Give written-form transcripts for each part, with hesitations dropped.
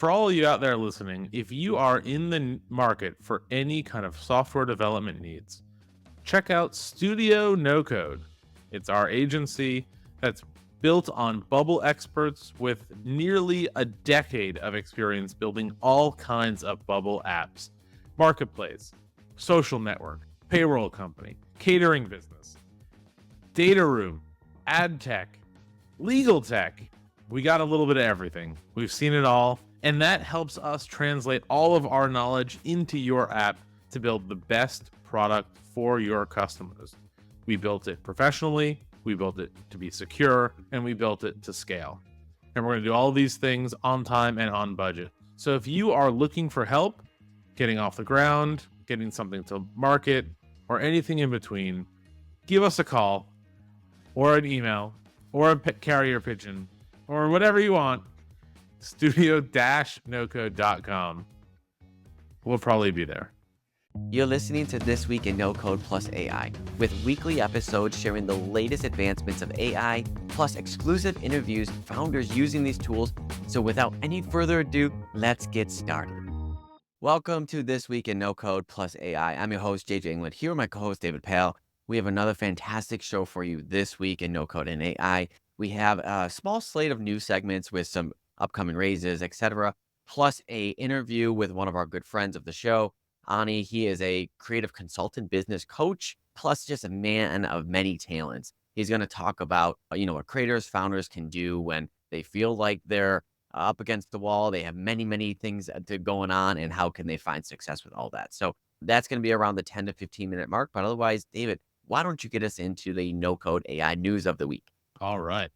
For all of you out there listening, if you are in the market for any kind of software development needs, check out Studio No Code. It's our agency that's built on Bubble experts with nearly a decade of experience building all kinds of Bubble apps, marketplace, social network, payroll company, catering business, data room, ad tech, legal tech. We got a little bit of everything. We've seen it all. And that helps us translate all of our knowledge into your app to build the best product for your customers. We built it professionally, we built it to be secure, and we built it to scale. And we're going to do all of these things on time and on budget. So if you are looking for help getting off the ground, getting something to market, or anything in between, give us a call or an email or a carrier pigeon or whatever you want. Studio-nocode.com. We'll probably be there. You're listening to This Week in No Code plus AI, with weekly episodes sharing the latest advancements of AI, plus exclusive interviews with founders using these tools. So without any further ado, let's get started. Welcome to This Week in No Code plus AI. I'm your host, JJ Englert, here with my co-host, David Pal. We have another fantastic show for you this week in No Code and AI. We have a small slate of new segments with some upcoming raises, etc., plus a interview with one of our good friends of the show, Ani. He is a creative consultant, business coach, plus just a man of many talents. He's going to talk about, what creators, founders can do when they feel like they're up against the wall. They have many things going on, and how can they find success with all that? So that's going to be around the 10 to 15 minute mark. But otherwise, David, why don't you get us into the No Code AI news of the week? All right.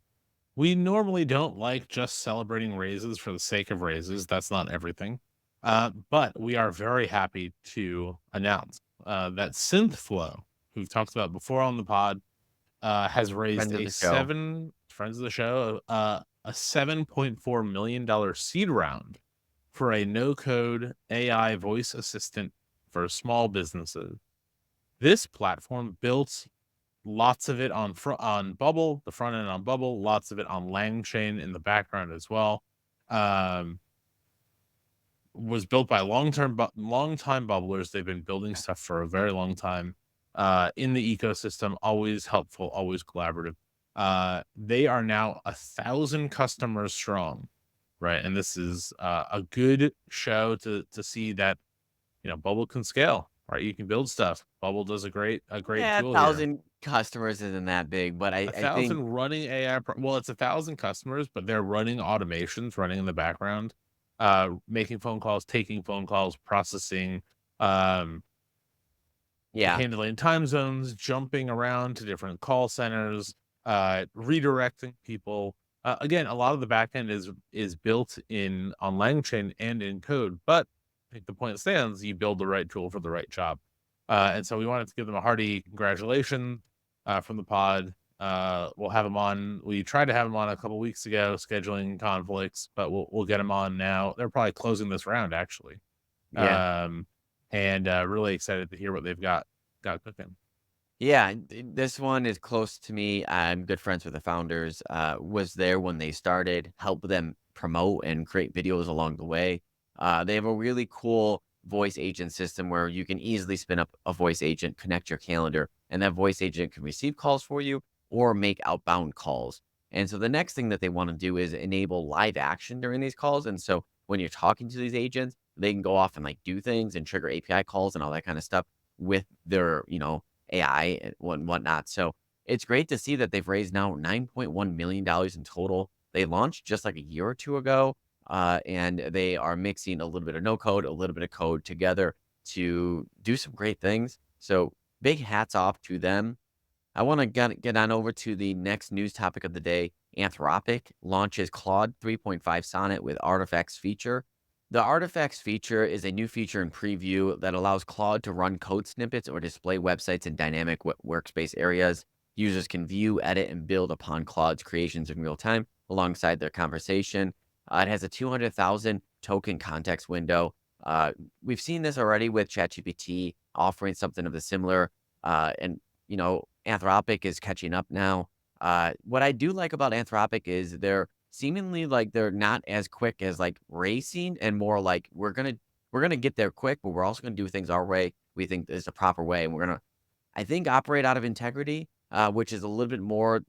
We normally don't like just celebrating raises for the sake of raises. That's not everything. But we are very happy to announce that SynthFlow, who we've talked about before on the pod, has raised Friends of the show. friends of the show, a $7.4 million seed round for a no-code AI voice assistant for small businesses. This platform built lots of it on Bubble, the front end on Bubble, lots of it on LangChain in the background as well. Was built by long-time bubblers. They've been building stuff for a very long time in the ecosystem, always helpful, always collaborative. They are now 1,000 customers strong, right? And this is a good show to see that, Bubble can scale, right? You can build stuff. Bubble does a great Yeah, tool here. 1,000 customers isn't that big, but I A think, thousand running AI. Well, it's 1,000 customers, but they're running automations running in the background, making phone calls, taking phone calls, processing, um, yeah, handling time zones, jumping around to different call centers, redirecting people. Again, a lot of the backend is built on LangChain and in code, but I think the point stands: you build the right tool for the right job. And so we wanted to give them a hearty congratulations from the pod. We'll have them on. We tried to have them on a couple weeks ago, scheduling conflicts, but we'll get them on now. They're probably closing this round actually. yeah. Um, and really excited to hear what they've got cooking. Yeah, this one is close to me. I'm good friends with the founders. Was there when they started, helped them promote and create videos along the way. They have a really cool voice agent system where you can easily spin up a voice agent, connect your calendar, and that voice agent can receive calls for you or make outbound calls. And so the next thing that they want to do is enable live action during these calls. And so when you're talking to these agents, they can go off and do things and trigger API calls and all that kind of stuff with their, AI and whatnot. So it's great to see that they've raised now $9.1 million in total. They launched just like a year or two ago, and they are mixing a little bit of no code, a little bit of code together to do some great things. So big hats off to them. I want to get on over to the next news topic of the day. Anthropic launches Claude 3.5 Sonnet with Artifacts feature. The Artifacts feature is a new feature in preview that allows Claude to run code snippets or display websites in dynamic workspace areas. Users can view, edit, and build upon Claude's creations in real time alongside their conversation. It has a 200,000 token context window. We've seen this already with ChatGPT offering something of the similar, and Anthropic is catching up now. What I do like about Anthropic is their seemingly like they're not as quick as like racing, and more like we're gonna get there quick, but we're also gonna do things our way. We think is the proper way, and we're gonna, I think, operate out of integrity, which is a little bit more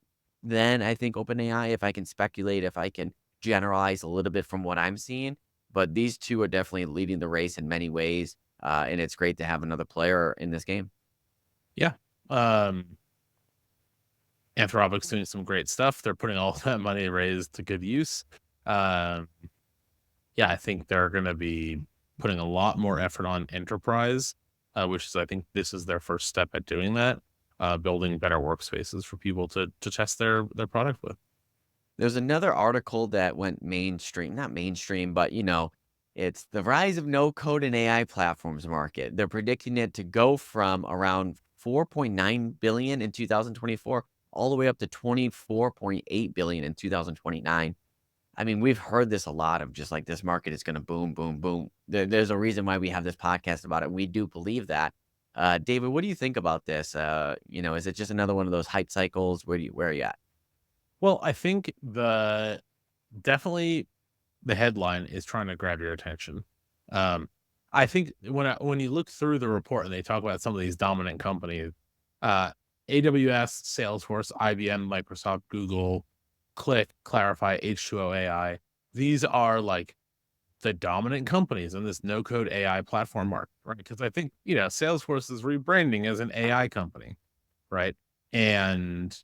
than I think OpenAI. If I can speculate, if I can generalize a little bit from what I'm seeing, but these two are definitely leading the race in many ways, and it's great to have another player in this game. Yeah. Anthropic's doing some great stuff. They're putting all that money raised to good use. Yeah, I think they're going to be putting a lot more effort on enterprise, which is, I think this is their first step at doing that, building better workspaces for people to test their product with. There's another article that went mainstream, not mainstream, but it's the rise of no-code and AI platforms market. They're predicting it to go from around 4.9 billion in 2024 all the way up to 24.8 billion in 2029. I mean, we've heard this a lot of just like this market is going to boom, boom, boom. There's a reason why we have this podcast about it. We do believe that. David, what do you think about this? Is it just another one of those hype cycles? Where are you at? Well, I think definitely the headline is trying to grab your attention. I think when you look through the report and they talk about some of these dominant companies, AWS, Salesforce, IBM, Microsoft, Google, Click, Clarify, H2O AI, these are like the dominant companies in this no-code AI platform market, right? Because I think, Salesforce is rebranding as an AI company, right? And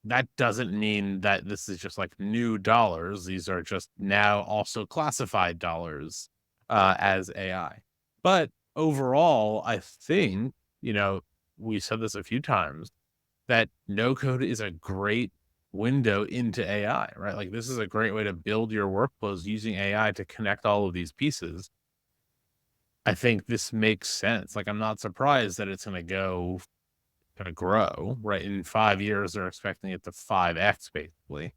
that doesn't mean that this is just like new dollars. These are just now also classified dollars as AI. But overall, I think, we said this a few times, that no code is a great window into AI, right? Like this is a great way to build your workflows using AI to connect all of these pieces. I think this makes sense. Like I'm not surprised that it's going to grow, right? In 5 years, they're expecting it to 5x basically,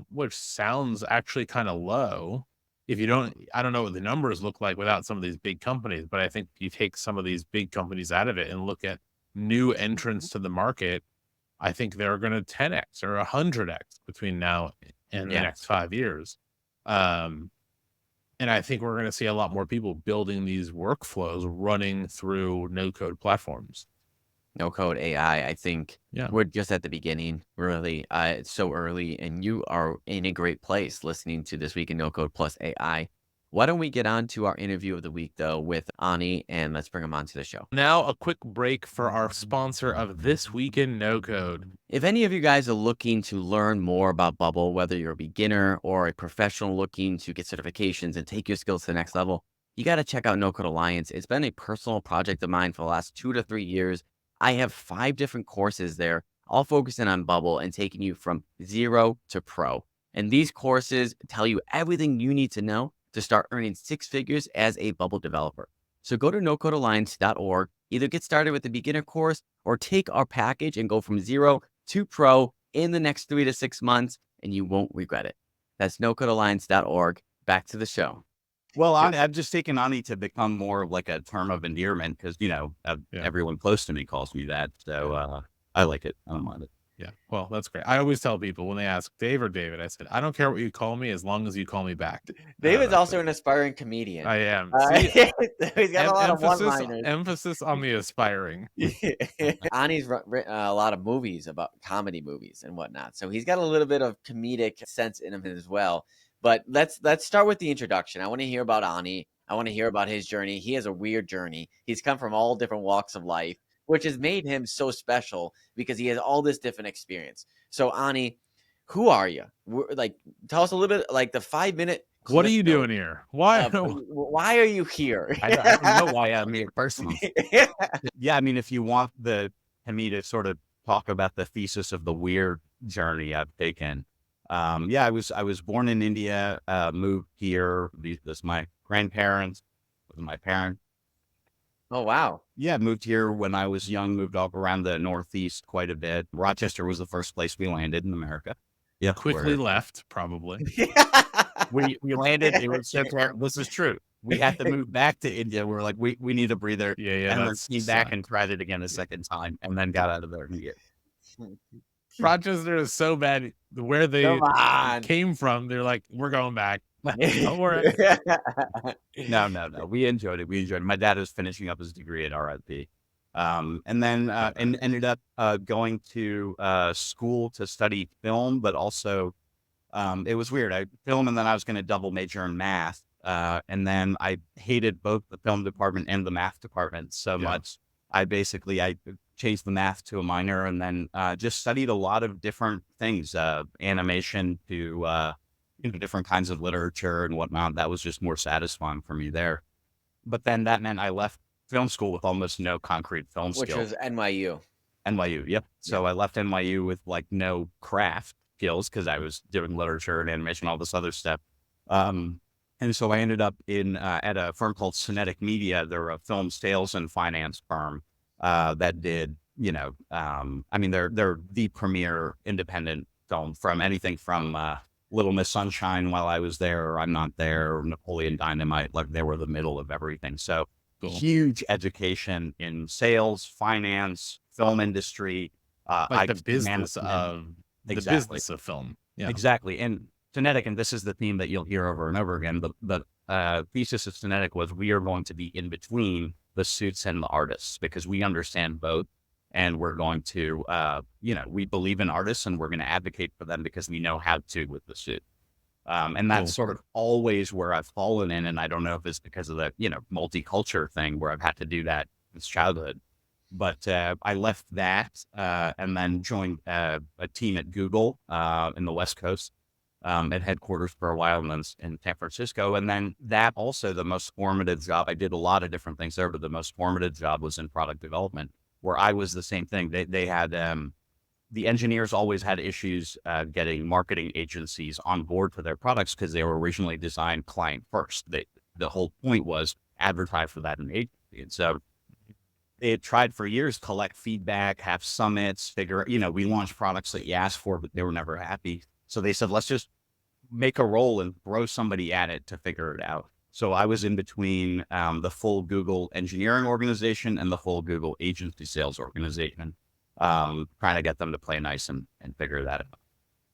which sounds actually kind of low. I don't know what the numbers look like without some of these big companies, but I think you take some of these big companies out of it and look at new entrants to the market, I think they're going to 10x or 100x between now and the next 5 years. And I think we're going to see a lot more people building these workflows running through no-code platforms. No-code AI, I think we're just at the beginning, really. It's so early, and you are in a great place listening to This Week in No-Code plus AI. Why don't we get on to our interview of the week, though, with Ani, and let's bring him on to the show. Now, a quick break for our sponsor of This Week in No-Code. If any of you guys are looking to learn more about Bubble, whether you're a beginner or a professional looking to get certifications and take your skills to the next level, you got to check out No-Code Alliance. It's been a personal project of mine for the last 2 to 3 years. I have 5 different courses there, all focusing on Bubble and taking you from 0 to pro. And these courses tell you everything you need to know to start earning 6 figures as a Bubble developer. So go to nocodealliance.org, either get started with the beginner course or take our package and go from 0 to pro in the next 3 to 6 months, and you won't regret it. That's nocodealliance.org. Back to the show. Well, I've just taken Ani to become more of like a term of endearment because, everyone close to me calls me that. So I like it. I don't mind it. Yeah. Well, that's great. I always tell people when they ask Dave or David, I said, I don't care what you call me as long as you call me back. David's also an aspiring comedian. I am. He's got a lot of one-liners. Emphasis on the aspiring. Ani's written a lot of movies, about comedy movies and whatnot. So he's got a little bit of comedic sense in him as well. But let's start with the introduction. I want to hear about Ani. I want to hear about his journey. He has a weird journey. He's come from all different walks of life, which has made him so special because he has all this different experience. So Ani, who are you? Tell us a little bit, like the 5-minute. What are you doing here? Why are you here? I don't know why I'm here personally. Yeah, I mean, if you want me to sort of talk about the thesis of the weird journey I've taken. I was born in India, moved here. This my grandparents, my parents. Oh, wow. Yeah, moved here when I was young, moved all around the Northeast quite a bit. Rochester was the first place we landed in America. Yeah. Quickly left, probably. We landed, this is true. We had to move back to India. We're like, we need a breather. Yeah. And let's came back and tried it again a second time and then got out of there. Rochester is so bad. Where they Come on. came from, they're like, we're going back. Don't worry. No. We enjoyed it. My dad was finishing up his degree at RIP. And then ended up going to school to study film, but also it was weird. I film, and then I was going to double major in math. And then I hated both the film department and the math department so much. I changed the math to a minor, and then just studied a lot of different things, animation to different kinds of literature and whatnot. That was just more satisfying for me there. But then that meant I left film school with almost no concrete film Which skill. was NYU. NYU, yep. So I left NYU with like no craft skills because I was doing literature and animation, all this other stuff. And so I ended up at a firm called Synetic Media. They're a film sales and finance firm that did, I mean, they're the premier independent film from anything from Little Miss Sunshine while I was there, or I'm Not There, or Napoleon Dynamite. Like, they were the middle of everything. So huge education in sales, finance, film industry, like the business of film. Yeah, exactly. And Synetic, and this is the theme that you'll hear over and over again. The thesis of Synetic was, we are going to be in between the suits and the artists, because we understand both. And we're going to, we believe in artists, and we're going to advocate for them because we know how to with the suit. And that's sort of always where I've fallen in. And I don't know if it's because of the, multicultural thing where I've had to do that since childhood. But I left that and then joined a team at Google in the West Coast at headquarters for a while, and then in San Francisco. And then that also, the most formative job, I did a lot of different things there, but the most formative job was in product development, where I was the same thing. They had, the engineers always had issues getting marketing agencies on board for their products because they were originally designed client first. The whole point was advertise for that in the agency. And so they had tried for years, collect feedback, have summits, we launched products that you asked for, but they were never happy. So they said, let's just make a role and throw somebody at it to figure it out. So I was in between the full Google engineering organization and the full Google agency sales organization, trying to get them to play nice and figure that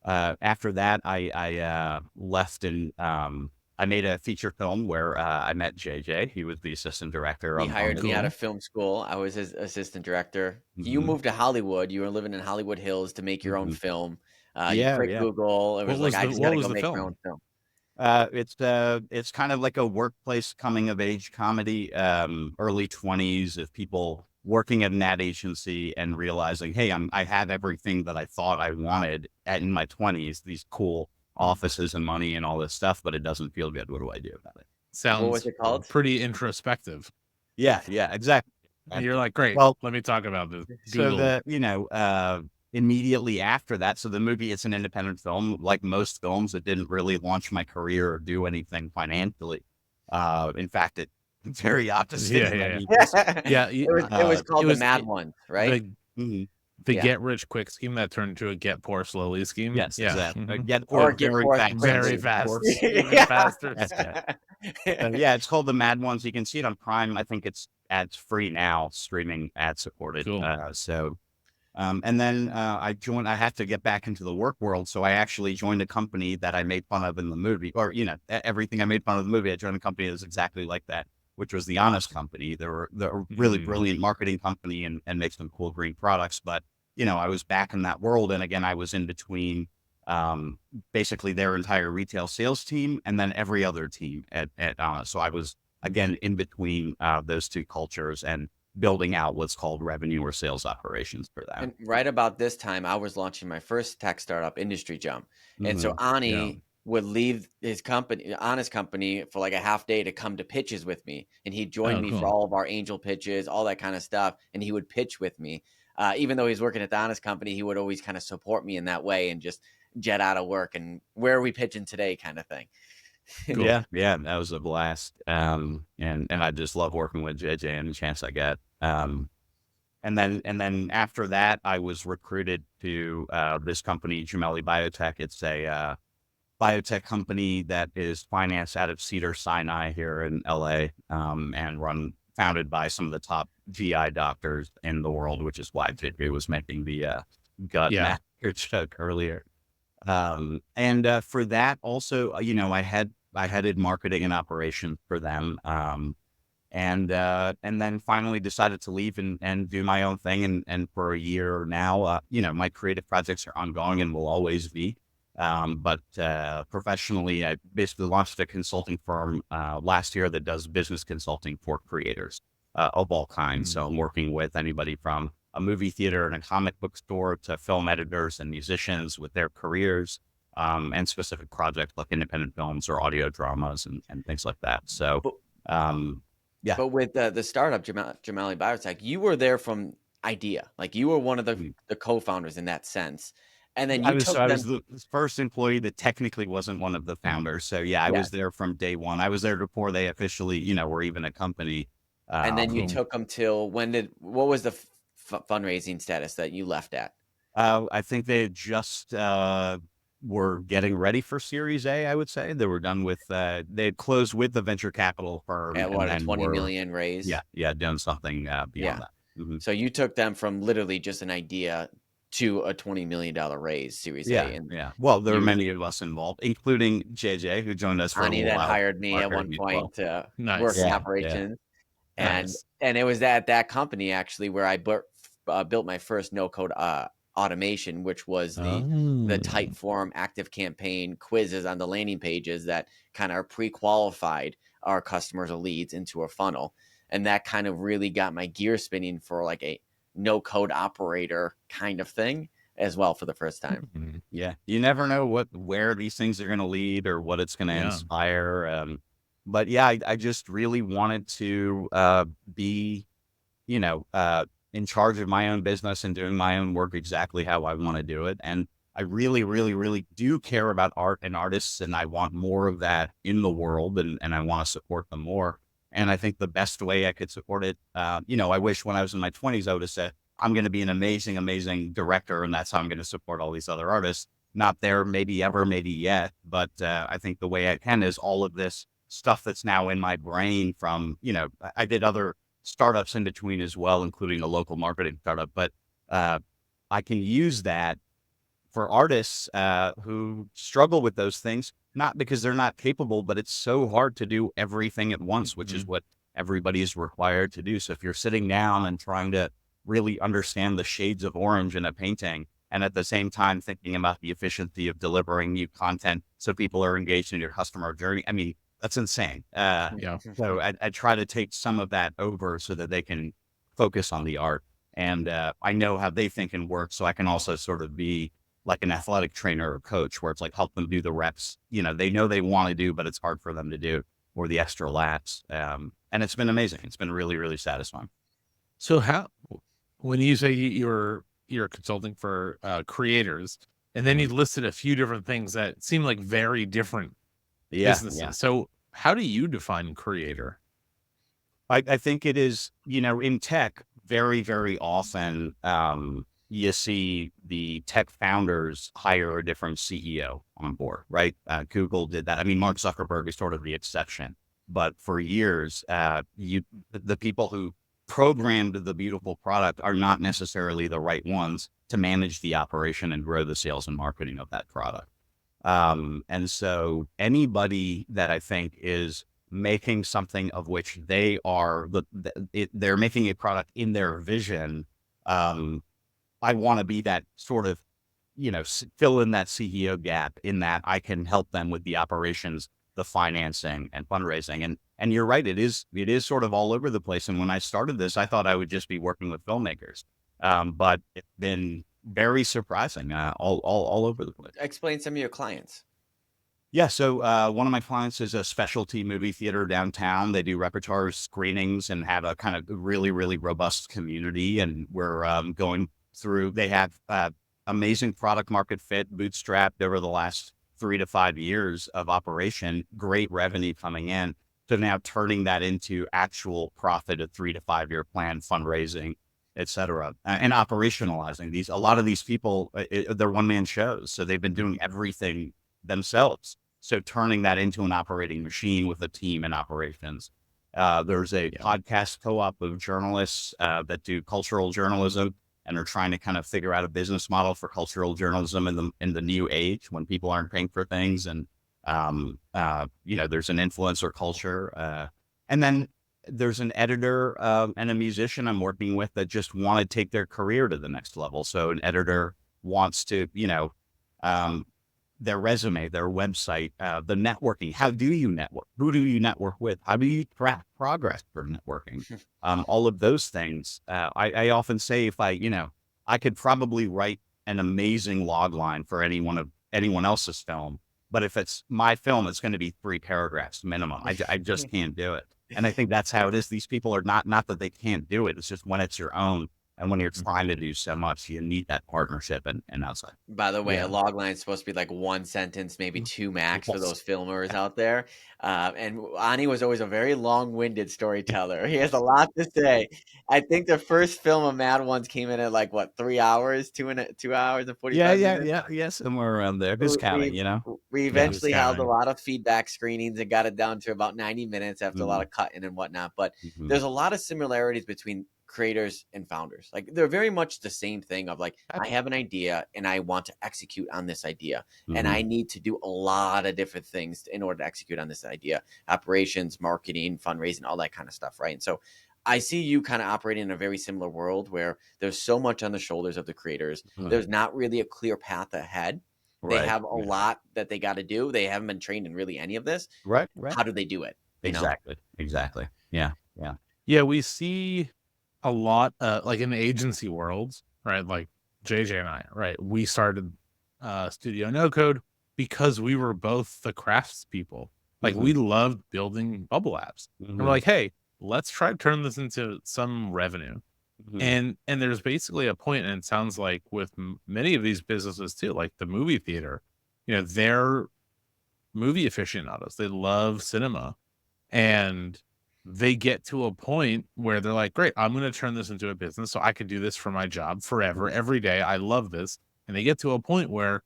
out. After that, I left and I made a feature film where I met JJ. He was the assistant director. He hired me out of film school. I was his assistant director. You moved to Hollywood. You were living in Hollywood Hills to make your own film. You quit Google. It was like, I just got to go make my own film. It's kind of like a workplace coming of age comedy, early 20s of people working at an ad agency and realizing, hey, I have everything that I thought I wanted in my 20s, these cool offices and money and all this stuff, but it doesn't feel good. What do I do about it? Sounds what was it called? Pretty introspective. Yeah, exactly. And you're like, great. Well, let me talk about this. Google. So immediately after that, so the movie, it's an independent film. Like most films, it didn't really launch my career or do anything financially. In fact, it very opposite. Yeah. It was called The Mad Ones, right? The get rich quick scheme that turned into a get poor slowly scheme. Yes, exactly. Get Or poor get very poor fast. Very fast. Even faster. Yeah, it's called The Mad Ones. You can see it on Prime. I think it's ads free now, streaming ad supported. Cool. And then I have to get back into the work world. So I actually joined a company that I made fun of in the movie, or, everything I made fun of in the movie. I joined a company that was exactly like that, which was The Honest Company. They're a really brilliant marketing company and make some cool green products. But, I was back in that world. And again, I was in between basically their entire retail sales team and then every other team at Honest. So I was, again, in between those two cultures and building out what's called revenue or sales operations for that. And right about this time, I was launching my first tech startup, Industry Jump. And so Ani would leave his company, Honest Company, for like a half day to come to pitches with me. And he'd join me for all of our angel pitches, all that kind of stuff. And he would pitch with me. Even though he's working at the Honest Company, he would always kind of support me in that way and just jet out of work and where are we pitching today kind of thing. Cool. Yeah, that was a blast. And I just love working with JJ any chance I get. And then after that, I was recruited to this company, Gemelli Biotech. It's a biotech company that is financed out of Cedars-Sinai here in LA, and founded by some of the top GI doctors in the world, which is why JJ was making the gut Yeah. master joke earlier. And for that also, I headed marketing and operations for them. And then finally decided to leave and do my own thing. And for a year now, my creative projects are ongoing and will always be. But professionally, I basically launched a consulting firm last year that does business consulting for creators of all kinds. So I'm working with anybody from a movie theater and a comic book store to film editors and musicians with their careers, and specific projects like independent films or audio dramas and things like that. So, But, yeah. but with the startup, Jamali Biotech, you were there from idea. Like you were one of the co-founders in that sense. And then I you was took them. the first employee that technically wasn't one of the founders. So yeah, I Yeah. was there from day one. I was there before they officially, were even a company. And then you Um, took them till what was the fundraising status that you left at? I think they had just were getting ready for Series A. I would say they were done with. They had closed with the venture capital firm, At and what, a then 20 were million raise? doing something beyond Yeah. that. Mm-hmm. So you took them from literally just an idea to a $20 million raise, Series Yeah, A. And yeah. Well, there are you, many of us involved, including JJ, who joined us for a Ani, little then while. hired me at one Marketing as well. point to work Nice. in Yeah, operations. And Nice. it was at that company actually where I built my first no-code automation, which was the type form active campaign quizzes on the landing pages that kind of pre-qualified our customers or leads into a funnel. And that kind of really got my gear spinning for like a no-code operator kind of thing as well for the first time. Yeah, you never know where these things are going to lead or what it's going to inspire. But yeah, I just really wanted to be, in charge of my own business and doing my own work exactly how I want to do it. And I really, really, really do care about art and artists, and I want more of that in the world, and I want to support them more. And I think the best way I could support it, I wish when I was in my 20s, I would have said, I'm going to be an amazing, amazing director, and that's how I'm going to support all these other artists. Not there, maybe ever, maybe yet. But I think the way I can is all of this stuff that's now in my brain from, I did other startups in between as well, including a local marketing startup. But I can use that for artists who struggle with those things, not because they're not capable, but it's so hard to do everything at once, which is what everybody is required to do. So if you're sitting down and trying to really understand the shades of orange in a painting, and at the same time thinking about the efficiency of delivering new content so people are engaged in your customer journey, I mean, that's insane. So I try to take some of that over so that they can focus on the art. And I know how they think and work, so I can also sort of be like an athletic trainer or coach where it's like help them do the reps, they know they want to do, but it's hard for them to do, or the extra laps. And it's been amazing. It's been really, really satisfying. So when you say you're consulting for creators, and then you listed a few different things that seem like very different businesses. Yeah. So how do you define creator? I think it is, in tech, very, very often you see the tech founders hire a different CEO on board, right? Google did that. I mean, Mark Zuckerberg is sort of the exception, but for years, the people who programmed the beautiful product are not necessarily the right ones to manage the operation and grow the sales and marketing of that product. And so anybody that I think is making something of which they are, they're making a product in their vision. I want to be that sort of, fill in that CEO gap in that I can help them with the operations, the financing and fundraising. And you're right. It is sort of all over the place. And when I started this, I thought I would just be working with filmmakers. But it's been very surprising, all over the place. Explain some of your clients. Yeah. So one of my clients is a specialty movie theater downtown. They do repertoire screenings and have a kind of really, really robust community. And we're going through, they have amazing product market fit, bootstrapped over the last 3 to 5 years of operation, great revenue coming in. So now turning that into actual profit, a 3 to 5 year plan, fundraising, et cetera, and operationalizing these. A lot of these people, they're one-man shows. So they've been doing everything themselves. So turning that into an operating machine with a team and operations. There's a podcast co-op of journalists that do cultural journalism. and are trying to kind of figure out a business model for cultural journalism in the new age when people aren't paying for things. And, there's an influencer culture. And then there's an editor and a musician I'm working with that just want to take their career to the next level. So an editor wants to, their resume, their website, the networking. How do you network? Who do you network with? How do you track progress for networking? All of those things. I often say if I could probably write an amazing log line for anyone else's film, but if it's my film, it's going to be 3 paragraphs minimum. I just can't do it. And I think that's how it is. These people are not that they can't do it. It's just when it's your own. And when you're trying to do so much, you need that partnership and outside. By the way, a log line is supposed to be like 1 sentence, maybe 2 max for those filmers out there. And Ani was always a very long-winded storyteller. He has a lot to say. I think the first film of Mad Ones came in at like what, 3 hours, 2 hours and 45 minutes. Yeah, somewhere around there. Who's counting? We eventually held a lot of feedback screenings and got it down to about 90 minutes after a lot of cutting and whatnot. But there's a lot of similarities between creators and founders. Like they're very much the same thing of like, I have an idea and I want to execute on this idea. And I need to do a lot of different things in order to execute on this idea: operations, marketing, fundraising, all that kind of stuff. Right. And so I see you kind of operating in a very similar world where there's so much on the shoulders of the creators. There's not really a clear path ahead. They have a lot that they got to do. They haven't been trained in really any of this. Right. How do they do it? Exactly. Yeah. Yeah, we see a lot like in the agency world, right? Like JJ and I, right? We started Studio No Code because we were both the craftspeople. Like we loved building bubble apps. And we're like, hey, let's try to turn this into some revenue. And there's basically a point, and it sounds like with many of these businesses too, like the movie theater, they're movie aficionados. They love cinema, and they get to a point where they're like, great, I'm going to turn this into a business so I could do this for my job forever, every day. I love this. And they get to a point where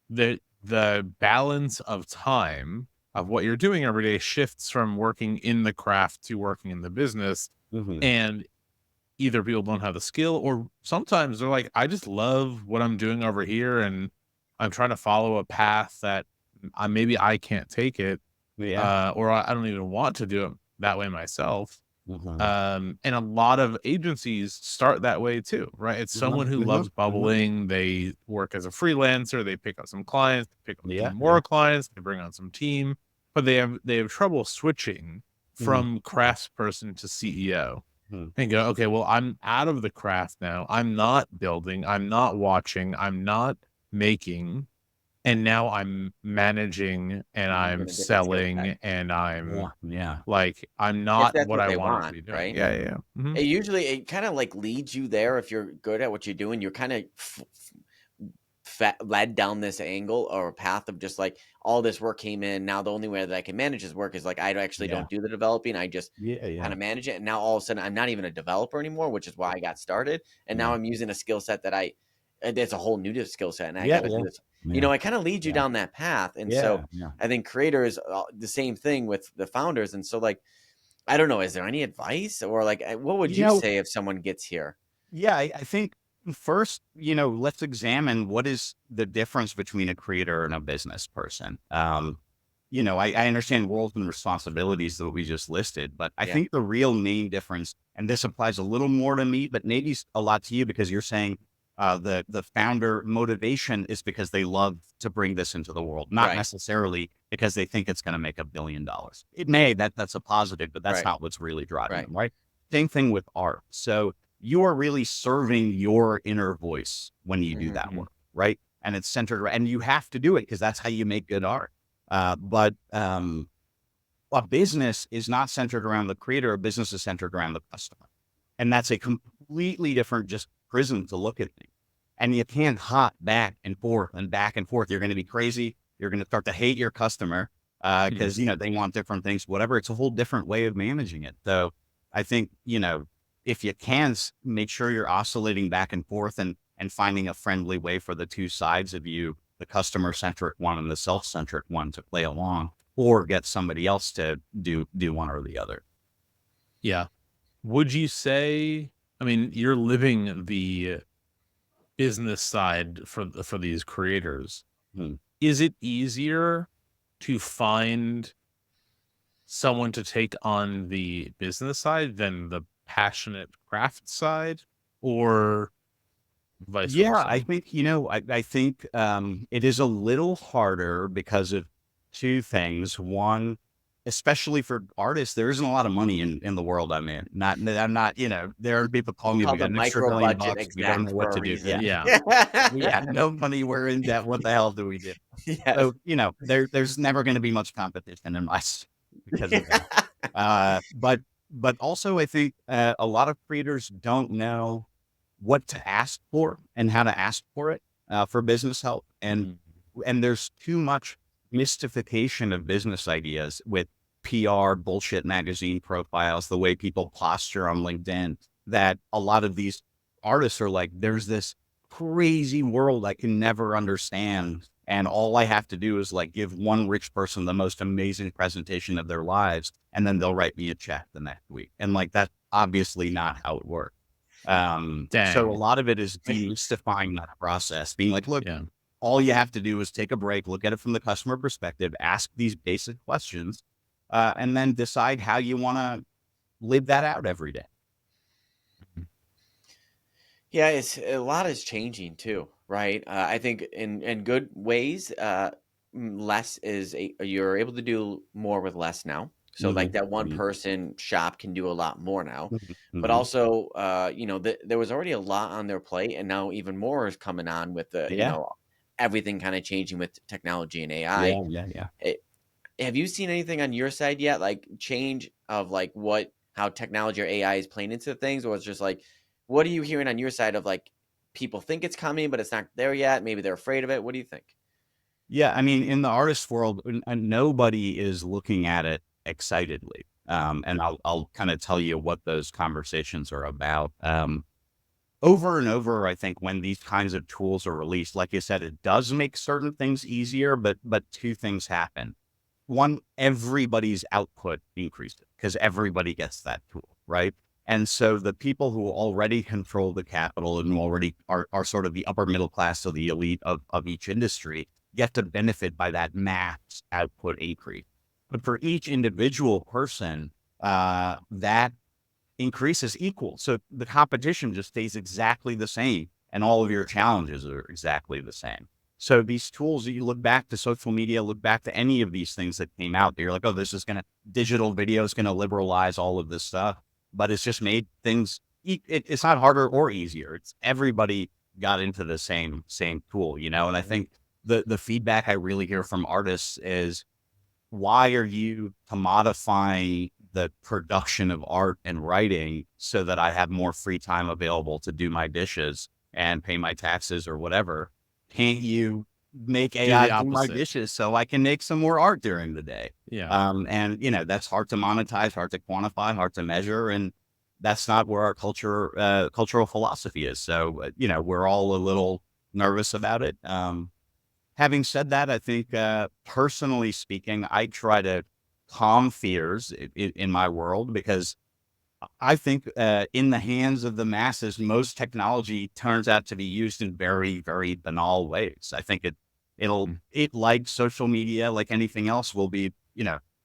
the balance of time of what you're doing every day shifts from working in the craft to working in the business. And either people don't have the skill, or sometimes they're like, I just love what I'm doing over here, and I'm trying to follow a path that maybe I can't take it, or I don't even want to do it that way myself. And a lot of agencies start that way too, right? It's someone who loves bubbling. They work as a freelancer. They pick up some clients, pick up more clients, they bring on some team, but they have trouble switching from craftsperson to CEO. And go, okay, well, I'm out of the craft now. I'm not building. I'm not watching. I'm not making. And now I'm managing and I'm selling and I'm like, I'm not what I want to be doing. Right? Yeah. It kind of like leads you there. If you're good at what you're doing, you're kind of led down this angle or path of just like, all this work came in. Now the only way that I can manage this work is like, I actually don't do the developing. I just kind of manage it. And now all of a sudden I'm not even a developer anymore, which is why I got started. And now I'm using a skill set that it's a whole new skill set. And I got to do this. It kind of leads you down that path. And so I think creators, the same thing with the founders. And so like, I don't know, is there any advice or like, what would you say if someone gets here? Yeah, I think first, let's examine what is the difference between a creator and a business person. I understand roles and responsibilities that we just listed, but I think the real main difference, and this applies a little more to me, but maybe a lot to you, because you're saying the founder motivation is because they love to bring this into the world, not necessarily because they think it's going to make $1 billion. It may, that's a positive, but that's not what's really driving them, right? Same thing with art. So you are really serving your inner voice when you do that work, right? And it's centered around, and you have to do it because that's how you make good art. But a business is not centered around the creator. A business is centered around the customer. And that's a completely different just prism to look at things. And you can't hop back and forth and back and forth. You're going to be crazy. You're going to start to hate your customer because, they want different things, whatever. It's a whole different way of managing it. So I think, if you can make sure you're oscillating back and forth and finding a friendly way for the two sides of you, the customer-centric one and the self-centric one, to play along, or get somebody else to do one or the other. Yeah. Would you say I mean, you're living the business side for these creators. Hmm. Is it easier to find someone to take on the business side than the passionate craft side, or vice Yeah, versa? I think, I think it is a little harder because of two things. One, especially for artists, there isn't a lot of money in the world I'm in. I'm not, there are people calling me, we Called the got an extra micro million budget bucks. We don't exec know what for a to do. Yeah. reason. Yeah. We had no money. We're in debt. What the hell do we do? Yes. So, there's never going to be much competition in my because of that. But also I think a lot of creators don't know what to ask for and how to ask for it for business help. And there's too much mystification of business ideas with PR, bullshit magazine profiles, the way people posture on LinkedIn, that a lot of these artists are like, there's this crazy world I can never understand. And all I have to do is like give one rich person the most amazing presentation of their lives, and then they'll write me a check the next week. And like, that's obviously not how it works. So a Dang. lot of it is demystifying that process, being like, look, Yeah. all you have to do is take a break, look at it from the customer perspective, ask these basic questions, and then decide how you want to live that out every day. Yeah, it's a lot is changing too, right? I think in good ways, less is you're able to do more with less now. So like that one Mhm. person shop can do a lot more now, but Mhm. also, there was already a lot on their plate, and now even more is coming on with Yeah, everything kind of changing with technology and AI. yeah, yeah, yeah. Have you seen anything on your side yet, like change of like how technology or AI is playing into things, or it's just like, what are you hearing on your side of like people think it's coming, but it's not there yet? Maybe they're afraid of it. What do you think? Yeah, I mean, in the artist world, nobody is looking at it excitedly. And I'll kind of tell you what those conversations are about. Over and over, I think when these kinds of tools are released, like you said, it does make certain things easier, but two things happen. One, everybody's output increases because everybody gets that tool, right? And so the people who already control the capital and who already are sort of the upper middle class, so the elite of each industry, get to benefit by that mass output increase. But for each individual person, that increase is equal. So the competition just stays exactly the same, and all of your challenges are exactly the same. So these tools, you look back to social media, look back to any of these things that came out, you're like, oh, digital video is going to liberalize all of this stuff. But it's just made things, it's not harder or easier. It's everybody got into the same tool, And I think the feedback I really hear from artists is, why are you commodifying the production of art and writing so that I have more free time available to do my dishes and pay my taxes or whatever? Can't you make Do the AI do my opposite. dishes so I can make some more art during the day? Yeah. And that's hard to monetize, hard to quantify, hard to measure. And that's not where our cultural philosophy is. So, we're all a little nervous about it. Having said that, I think, personally speaking, I try to calm fears in my world, because I think, in the hands of the masses, most technology turns out to be used in very, very banal ways. I think it like social media, like anything else, will be,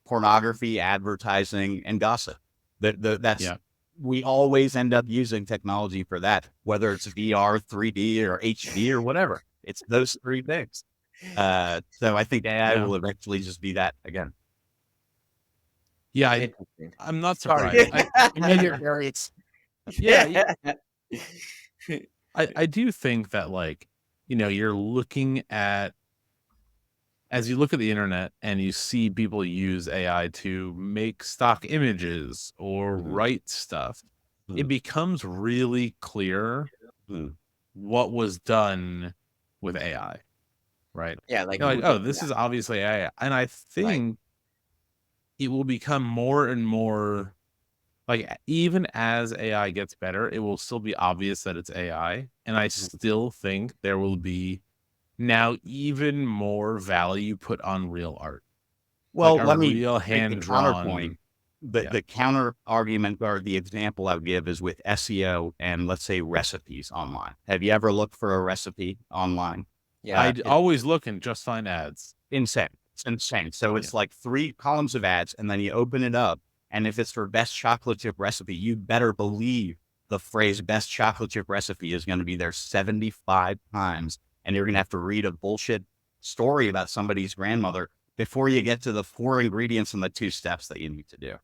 pornography, advertising, and gossip. That's Yeah. We always end up using technology for that, whether it's VR, 3D, or HD, or whatever. It's those three things. So I think AI Yeah. will eventually just be that again. Yeah. Interesting. I'm not Sorry. surprised. I know you're very. Yeah. I do think that, like, you're looking at, as you look at the internet and you see people use AI to make stock images or Mhm, write stuff, it mhm, becomes really clear mhm, what was done with AI, right? Yeah, like You're like, who oh, did this that? is obviously AI. And I Right. think it will become more and more like, even as AI gets better, it will still be obvious that it's AI. And I mhm. still think there will be now even more value put on real art, like Well, a let me real make the hand counterpoint. drawn. the counter argument or the example I would give is with SEO and let's say recipes online. Have you ever looked for a recipe online? Yeah. I'd always look and just find ads. Insane. It's insane. So it's like 3 columns of ads, and then you open it up, and if it's for best chocolate chip recipe, you better believe the phrase best chocolate chip recipe is going to be there 75 times, and you're going to have to read a bullshit story about somebody's grandmother before you get to the 4 ingredients and the 2 steps that you need to do.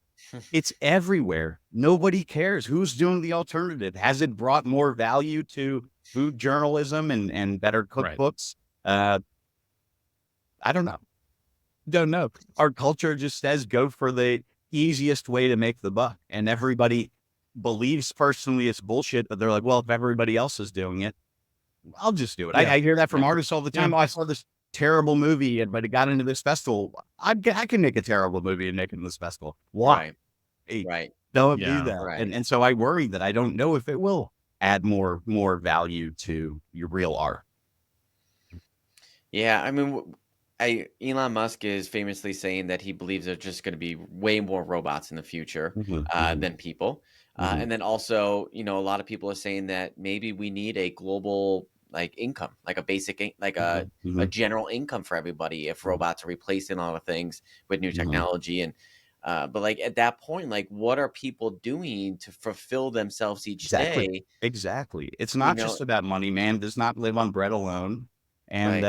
It's everywhere. Nobody cares. Who's doing the alternative? Has it brought more value to food journalism and better cookbooks? I don't know. Don't know. Our culture just says go for the easiest way to make the buck. And everybody believes personally it's bullshit, but they're like, well, if everybody else is doing it, I'll just do it. Yeah. I hear that from artists all the time. Oh, I saw this terrible movie, but it got into this festival. I can make a terrible movie and make it in this festival. Why? Right. Don't Yeah. do that. Right. And so I worry that I don't know if it will add more value to your real art. Yeah, I mean, Elon Musk is famously saying that he believes there's just going to be way more robots in the future than people. And then also, a lot of people are saying that maybe we need a global like income, like a basic, like a general income for everybody if robots are replacing a lot of things with new technology. And but like at that point, like what are people doing to fulfill themselves each day? Exactly. It's not just about money. Man does not live on bread alone. And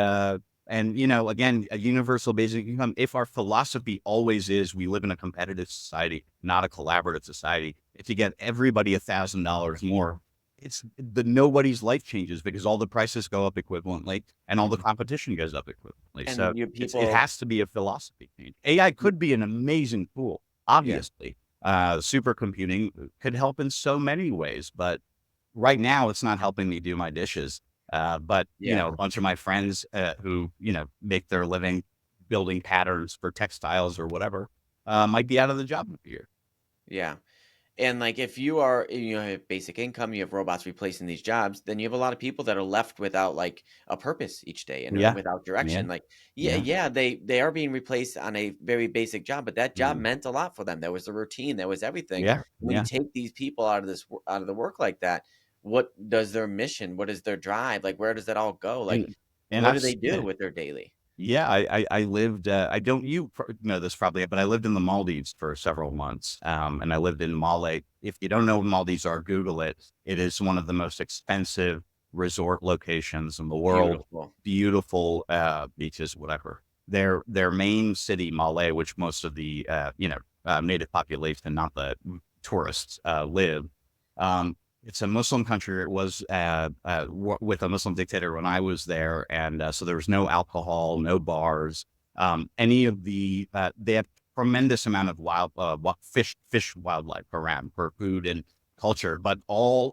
again, a universal basic income. If our philosophy always is we live in a competitive society, not a collaborative society, if you get everybody $1,000 more, it's nobody's life changes because all the prices go up equivalently and all the competition goes up equivalently. And So people, it has to be a philosophy change. AI could be an amazing tool, obviously. Supercomputing could help in so many ways, but right now it's not helping me do my dishes. But a bunch of my friends who make their living building patterns for textiles or whatever might be out of the job in a year. Yeah. And like if you have basic income, you have robots replacing these jobs, then you have a lot of people that are left without like a purpose each day and without direction. Like, they are being replaced on a very basic job, but that job meant a lot for them. There was a routine, there was everything. When you take these people out of the work like that, what does their mission? What is their drive? Like, where does that all go? Like, what do they do with their daily? Yeah, I lived, you know this probably, but I lived in the Maldives for several months. And I lived in Malé. If you don't know what Maldives are, Google it. It is one of the most expensive resort locations in the world. Beautiful beaches, whatever. Their main city, Malé, which most of the, native population, not the tourists, live. It's a Muslim country. It was with a Muslim dictator when I was there. And so there was no alcohol, no bars, any of the, they have tremendous amount of fish wildlife around for food and culture, but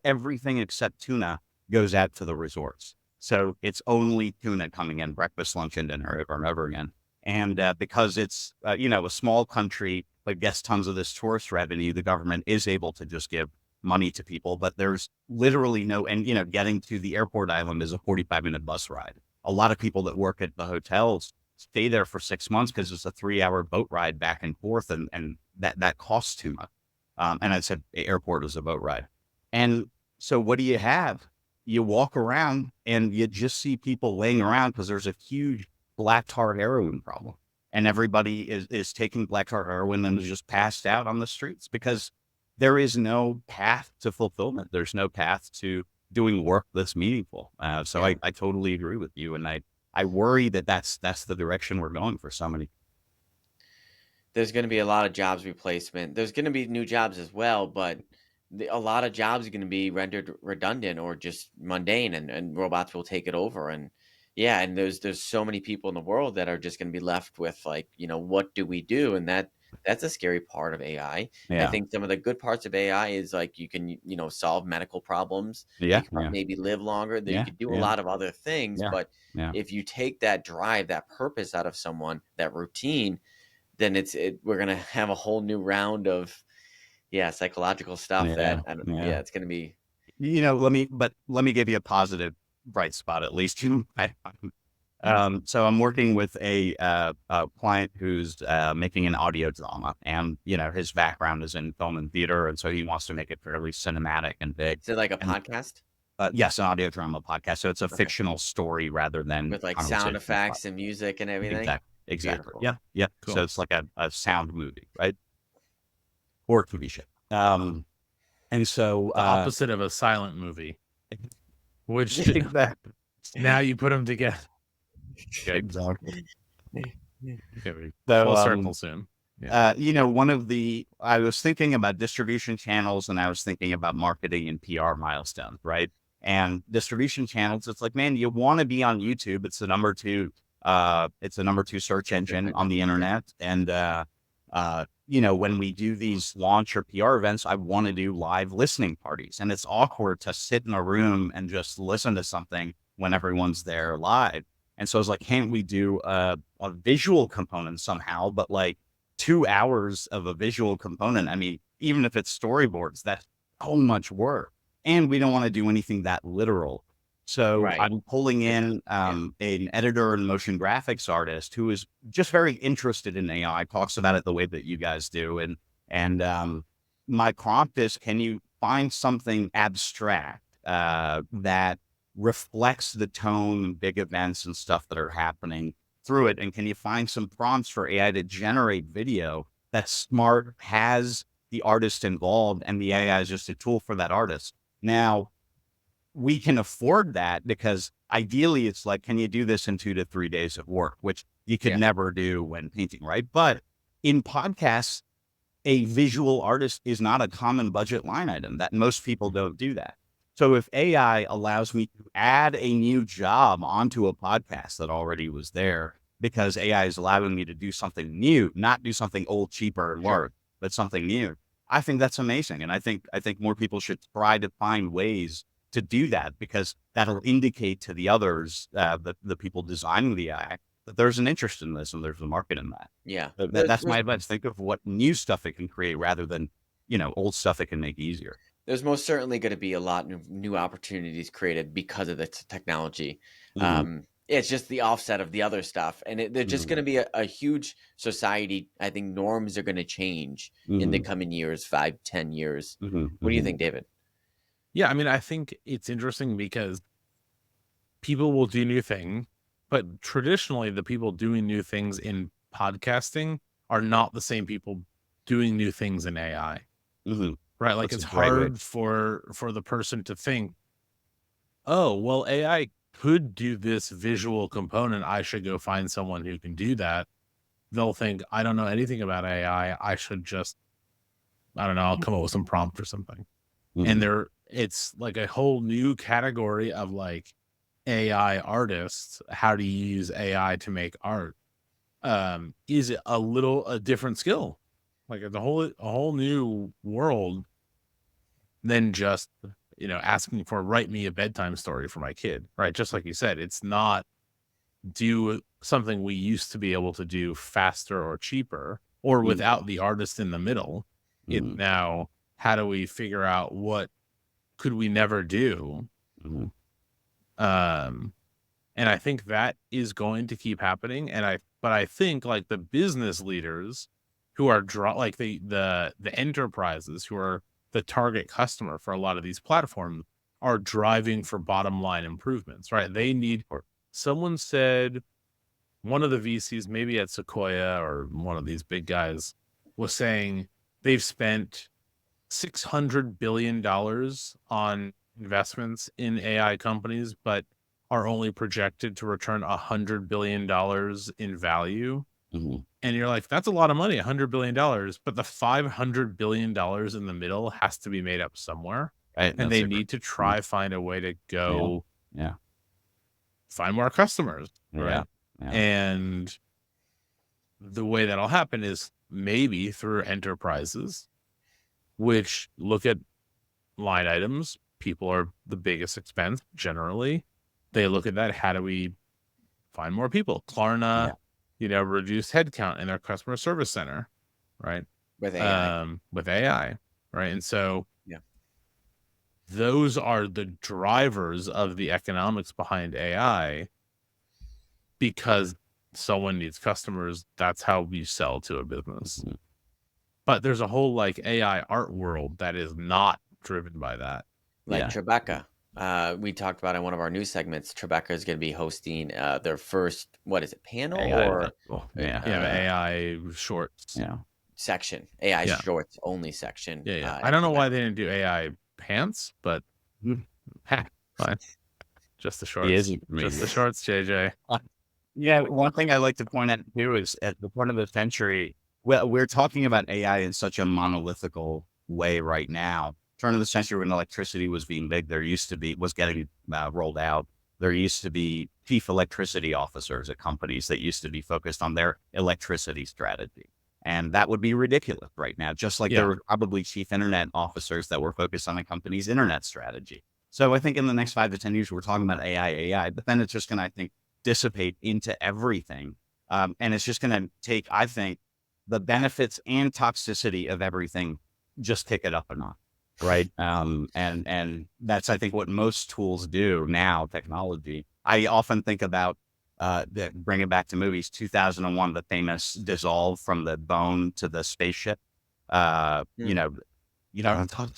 everything except tuna goes out to the resorts. So it's only tuna coming in, breakfast, lunch, and dinner over and over again. And because it's, a small country, but gets tons of this tourist revenue, the government is able to just give money to people, but there's literally getting to the airport island is a 45-minute bus ride. A lot of people that work at the hotels stay there for 6 months because it's a 3-hour boat ride back and forth, and that costs too much. And I said the airport is a boat ride. And so what do you have? You walk around and you just see people laying around because there's a huge black tar heroin problem. And everybody is taking black tar heroin and is just passed out on the streets because there is no path to fulfillment. There's no path to doing work that's meaningful. I totally agree with you. And I worry that's the direction we're going for so many. There's going to be a lot of jobs replacement. There's going to be new jobs as well, but a lot of jobs are going to be rendered redundant or just mundane, and robots will take it over. And and there's so many people in the world that are just going to be left with like, what do we do? And that's a scary part of AI. I think some of the good parts of AI is like you can, solve medical problems. You can maybe live longer. You can do a lot of other things. But if you take that drive, that purpose out of someone, that routine, then we're going to have a whole new round of, psychological stuff it's going to be. Let me give you a positive bright spot, at least. So I'm working with a client who's making an audio drama, and his background is in film and theater, and so he wants to make it fairly cinematic and big. Is it like a And podcast yes, an audio drama podcast. So it's a Okay. fictional story rather than with like sound conversation. effects and music and everything? Exactly. Beautiful. Yeah, yeah. Cool. So it's like a sound movie, right? Or TV show. And so The opposite of a silent movie, which exactly. now you put them together. Exactly. Okay, So, full circle soon. I was thinking about distribution channels, and I was thinking about marketing and PR milestones, right? And distribution channels, it's like, man, you want to be on YouTube. It's the number two search engine on the internet. And, when we do these launch or PR events, I want to do live listening parties, and it's awkward to sit in a room and just listen to something when everyone's there live. And so I was like, can't we do a visual component somehow? But like 2 hours of a visual component, I mean, even if it's storyboards, that's so much work. And we don't want to do anything that literal. So Right. I'm pulling in an editor and motion graphics artist who is just very interested in AI, talks about it the way that you guys do. And my prompt is, can you find something abstract that reflects the tone, big events and stuff that are happening through it? And can you find some prompts for AI to generate video that's smart, has the artist involved, and the AI is just a tool for that artist? Now, we can afford that because ideally it's like, can you do this in 2 to 3 days of work, which you could never do when painting, right? But in podcasts, a visual artist is not a common budget line item, that most people don't do that. So if AI allows me to add a new job onto a podcast that already was there, because AI is allowing me to do something new, not do something old, cheaper, and work, but something new, I think that's amazing. And I think more people should try to find ways to do that, because that'll indicate to the others, the people designing the AI, that there's an interest in this and there's a market in that. Yeah. That's my advice. Think of what new stuff it can create rather than, old stuff it can make easier. There's most certainly going to be a lot of new opportunities created because of the technology. Mhm. It's just the offset of the other stuff. And they're just going to be a huge society. I think norms are going to change in the coming years, 5, 10 years. What do you think, David? Yeah, I mean, I think it's interesting because people will do new things, but traditionally the people doing new things in podcasting are not the same people doing new things in AI. Right? Like, That's it's a great way. hard for the person to think, oh, well, AI could do this visual component. I should go find someone who can do that. They'll think, I don't know anything about AI. I should just, I don't know, I'll come up with some prompt or something. And it's like a whole new category of like AI artists. How to use AI to make art is a different skill. Like, it's a whole new world than just, asking for, write me a bedtime story for my kid, right? Just like you said, it's not do something we used to be able to do faster or cheaper or without the artist in the middle. It now, how do we figure out what could we never do? And I think that is going to keep happening. But I think like the business leaders who are like the enterprises who are the target customer for a lot of these platforms are driving for bottom line improvements, right? They need, someone said, one of the VCs, maybe at Sequoia or one of these big guys, was saying they've spent $600 billion on investments in AI companies, but are only projected to return $100 billion in value. And you're like, that's a lot of money, $100 billion, but the $500 billion in the middle has to be made up somewhere. Right. And they need to find a way to go find more customers. Right. Yeah. And the way that'll happen is maybe through enterprises, which look at line items. People are the biggest expense generally. They look at that. How do we find more people? Klarna, reduce headcount in their customer service center, right? With AI. With AI, right? And so those are the drivers of the economics behind AI. because someone needs customers. That's how we sell to a business. Mhm. But there's a whole like AI art world that is not driven by that. Like Yeah. Tribeca. We talked about in one of our news segments, Tribeca is going to be hosting their first, what is it, panel AI or event. Oh, yeah. Yeah, AI shorts. Yeah. section, AI Yeah. shorts only section. Yeah. I at don't know why Tribeca. they didn't do AI pants, but heck, fine. Just the He is shorts. Just the shorts, JJ. Yeah, one thing I like to point out too is at the turn of the century, well, we're talking about AI in such a monolithical way right now. Turn of the century when electricity was being big, was getting rolled out. There used to be chief electricity officers at companies that used to be focused on their electricity strategy. And that would be ridiculous right now, just like there Yeah. were probably chief internet officers that were focused on a company's internet strategy. So I think in the next 5 to 10 years, we're talking about AI, but then it's just going to, I think, dissipate into everything. And it's just going to take, I think, the benefits and toxicity of everything, just kick it up a notch. Right. And that's, I think, what most tools do now, technology. I often think about, bring it back to movies, 2001, the famous dissolve from the bone to the spaceship. You know what I'm talking.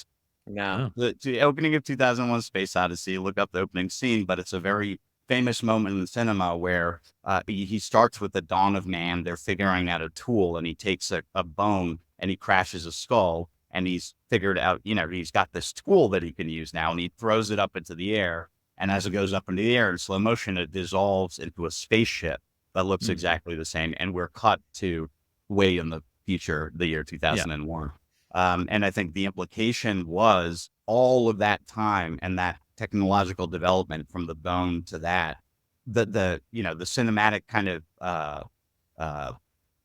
No. The opening of 2001 Space Odyssey, look up the opening scene, but it's a very famous moment in the cinema where he starts with the dawn of man. They're figuring out a tool, and he takes a bone and he crashes a skull, and he's figured out, he's got this tool that he can use now, and he throws it up into the air. And as it goes up into the air in slow motion, it dissolves into a spaceship that looks Mhm. exactly the same. And we're cut to way in the future, the year 2001. And I think the implication was all of that time and that technological development from the bone to that, the cinematic kind of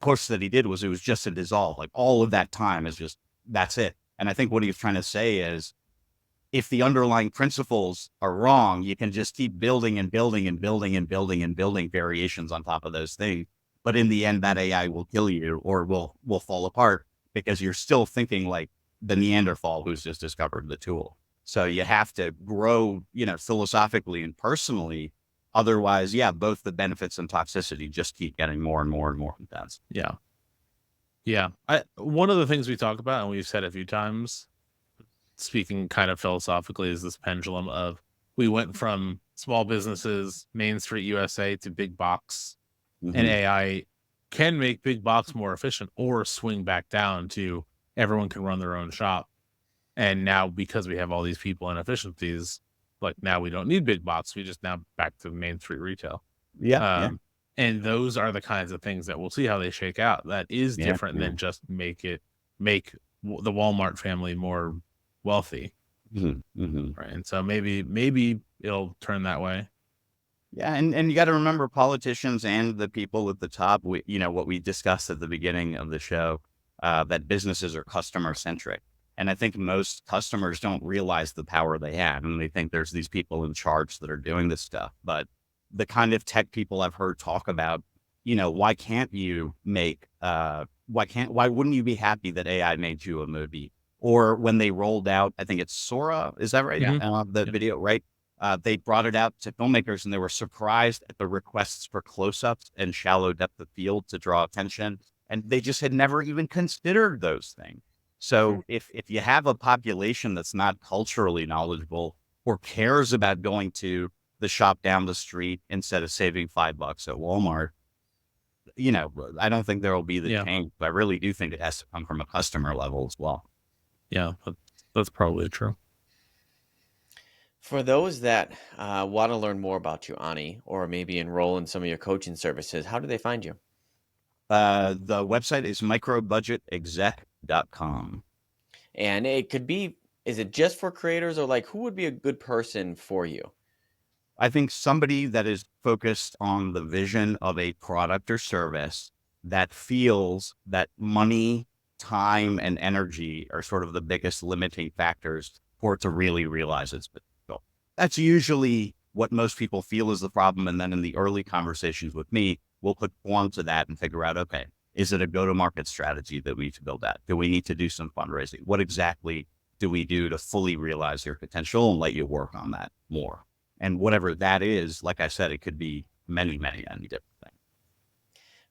push that he did was, it was just a dissolve. Like all of that time is just, that's it. And I think what he was trying to say is, if the underlying principles are wrong, you can just keep building and building and building and building and building variations on top of those things. But in the end, that AI will kill you or will fall apart, because you're still thinking like the Neanderthal who's just discovered the tool. So you have to grow, philosophically and personally. Otherwise, yeah, both the benefits and toxicity just keep getting more and more and more intense. Yeah. Yeah. One of the things we talk about, and we've said a few times, speaking kind of philosophically, is this pendulum of, we went from small businesses, Main Street USA, to big box, and AI can make big box more efficient, or swing back down to everyone can run their own shop. And now, because we have all these people and efficiencies, like now we don't need big box. We just now back to Main Street retail. Yeah. And those are the kinds of things that we'll see how they shake out. That is Yeah, different yeah. than just make the Walmart family more wealthy. Right. And so maybe it'll turn that way. Yeah, and you got to remember, politicians and the people at the top, what we discussed at the beginning of the show, that businesses are customer centric. And I think most customers don't realize the power they have, and they think there's these people in charge that are doing this stuff. But the kind of tech people I've heard talk about, why can't you make, why wouldn't you be happy that AI made you a movie? Or when they rolled out, I think it's Sora, is that right? Yeah. The video, right? They brought it out to filmmakers, and they were surprised at the requests for close-ups and shallow depth of field to draw attention. And they just had never even considered those things. So if you have a population that's not culturally knowledgeable or cares about going to the shop down the street instead of saving $5 at Walmart, I don't think there will be the change. But I really do think it has to come from a customer level as well. Yeah, that's probably true. For those that want to learn more about you, Ani, or maybe enroll in some of your coaching services, how do they find you? The website is microbudgetexec.com. And it could be, is it just for creators, or like who would be a good person for you? I think somebody that is focused on the vision of a product or service that feels that money, time, and energy are sort of the biggest limiting factors for it to really realize its potential. That's usually what most people feel is the problem. And then in the early conversations with me, we'll put form to that and figure out, okay, is it a go-to-market strategy that we need to build out? Do we need to do some fundraising? What exactly do we do to fully realize your potential, and let you work on that more? And whatever that is, like I said, it could be many different things.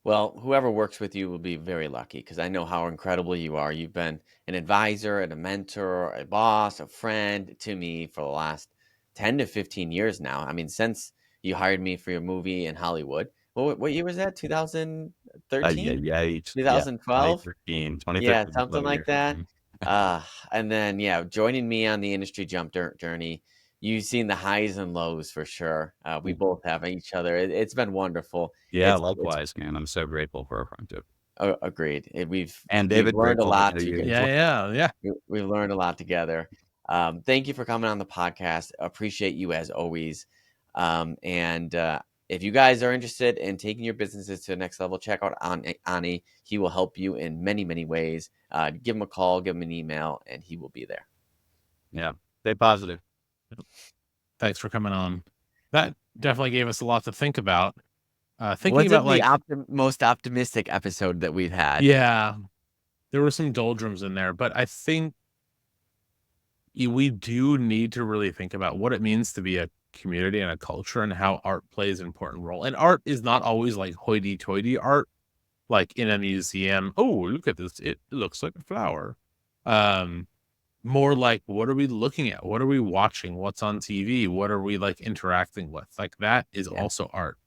Well, whoever works with you will be very lucky because I know how incredible you are. You've been an advisor and a mentor, a boss, a friend to me for the last 10 to 15 years now. I mean, since you hired me for your movie in Hollywood. What year was that? 2013? Yeah, 2012? 2013, Yeah, 2013, something 11 like years. that. Mhm. And then, yeah, joining me on the industry journey, you've seen the highs and lows for sure. We both have each other. It's been wonderful. Yeah, It's likewise, man. I'm so grateful for our friendship. agreed. And We've David, learned a grateful to lot know you as together. well. Yeah. We've learned a lot together. Thank you for coming on the podcast. Appreciate you as always. And if you guys are interested in taking your businesses to the next level, check out Ani. He will help you in many ways. Give him a call, give him an email, and he will be there. Yeah, stay positive. Thanks for coming on. That definitely gave us a lot to think about. Thinking Wasn't about the like, most optimistic episode that we've had. yeah, there were some doldrums in there, but I think we do need to really think about what it means to be a community and a culture and how art plays an important role. And art is not always like hoity-toity art, like in a museum. Oh, look at this. It looks like a flower. More like, what are we looking at? What are we watching? What's on TV? What are we like interacting with? Like that is also art.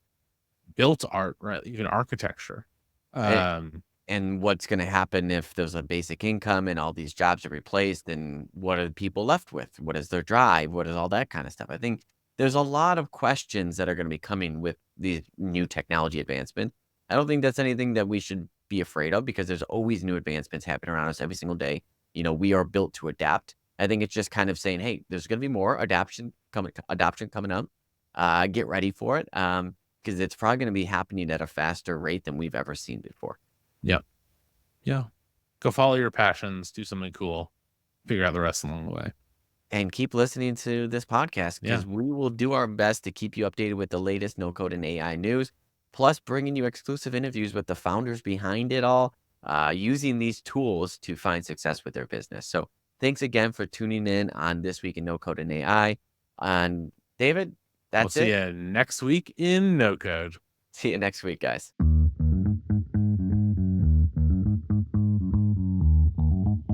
Built art, right? Even architecture. And what's going to happen if there's a basic income and all these jobs are replaced? And what are the people left with? What is their drive? What is all that kind of stuff? I think there's a lot of questions that are going to be coming with the new technology advancement. I don't think that's anything that we should be afraid of because there's always new advancements happening around us every single day. You know, we are built to adapt. I think it's just kind of saying, hey, there's going to be more adoption coming up. Get ready for it because it's probably going to be happening at a faster rate than we've ever seen before. Yep. Yeah. Go follow your passions, do something cool, figure out the rest along the way. And keep listening to this podcast because we will do our best to keep you updated with the latest NoCode and AI news, plus bringing you exclusive interviews with the founders behind it all, using these tools to find success with their business. So thanks again for tuning in on This Week in NoCode and AI. And David, that's we'll it. See you next week in NoCode. See you next week, guys.